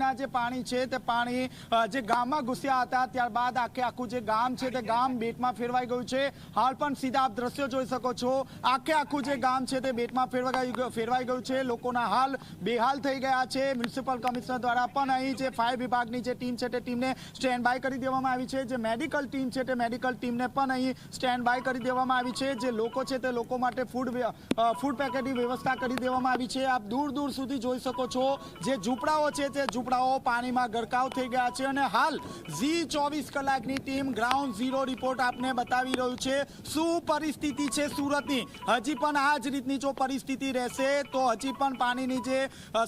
સુધીના જે પાણી છે તે પાણી જે ગામમાં ઘૂસ્યા હતા, ત્યારબાદ આખું જે ગામ છે તે ગામ બેટમાં ફેરવાઈ ગયું છે। હાલ પણ સીધા આપ દ્રશ્યો જોઈ શકો છો, આખું જે ગામ છે તે બેટમાં ફેરવાઈ ગયું છે। લોકોના હાલ બેહાલ થઈ ગયા છે। મ્યુનિસિપલ કમિશનર દ્વારા પણ અહીં જે ફાયર વિભાગની જે ટીમ છે તે ટીમને સ્ટેન્ડ બાય કરી દેવામાં આવી છે। જે મેડિકલ ટીમ છે તે મેડિકલ ટીમને પણ અહીં સ્ટેન્ડ બાય કરી દેવામાં આવી છે। જે લોકો છે તે લોકો માટે ફૂડ પેકેટની વ્યવસ્થા કરી દેવામાં આવી છે। આપ દૂર દૂર સુધી જોઈ શકો છો, જે ઝૂંપડાઓ છે તે ઝૂંપડાઓ પાણીમાં ગરકાવ થઈ ગયા છે અને હાલ ઝી 24 કલાકની ટીમ ગ્રાઉન્ડ ઝીરો રિપોર્ટ આપને બતાવી રહ્યું છે શું પરિસ્થિતિ છે સુરતની। હજી પણ આ જ રીતની જો પરિસ્થિતિ રહેશે તો હજી પણ પાણીની જે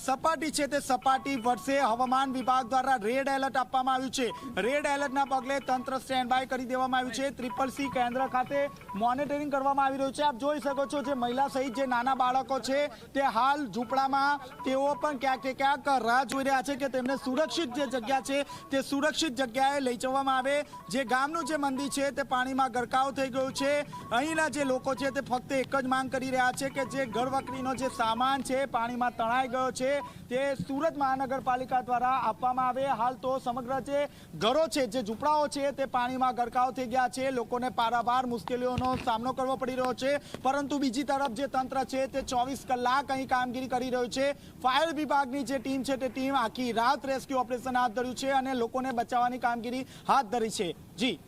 સપાટી છે તે સપાટી વધશે। હવામાન વિભાગ દ્વારા રેડ એલર્ટ આપવામાં આવ્યું છે। રેડ એલર્ટના પગલે તંત્ર સ્ટેન્ડ બાય કરી દેવામાં આવ્યું છે। CCC કેન્દ્ર ખાતે મોનિટરિંગ કરવામાં આવી રહ્યું છે। આપ જોઈ શકો છો, જે મહિલા સહિત જે નાના બાળકો છે તે હાલ ઝૂંપડામાં તેઓ પણ ક્યાંક રાહ જોઈ રહ્યા છે કે તેમને સુરક્ષિત જે જગ્યા છે તે સુરક્ષિત જગ્યાએ લઈ જવામાં આવે। જે ગામનું જે મંદિર છે તે પાણીમાં ગરકાવ થઈ ગયું છે। અહીંના જે લોકો છે તે ફક્ત એક જ માંગ કરી રહ્યા છે કે જે ઘરવકરીનો જે સામાન છે પાણીમાં તણાઈ ગયો છે તે સુરત મહાનગરપાલિકા દ્વારા આપવામાં આવે। હાલ તો સમગ્ર જે ઘરો છે, જે ઝૂંપડાઓ છે તે પાણીમાં ગરકાવ થઈ ગયા છે। લોકોને પારાવાર મુશ્કેલીઓનો સામનો કરવો પડી રહ્યો છે, પરંતુ બીજી તરફ જે તંત્ર છે તે 24 કલાક અહીં કામગીરી કરી રહ્યું છે। ફાયર વિભાગની જે ટીમ છે તે ટીમ આખી રાત રેસ્ક્યુ ઓપરેશન હાથ ધર્યું છે અને લોકોને બચાવવાની કામગીરી હાથ ધરી છે। જી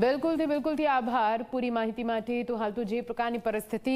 બિલકુલથી આભાર પૂરી માહિતી માટે। તો હાલ તો જે પ્રકારની પરિસ્થિતિ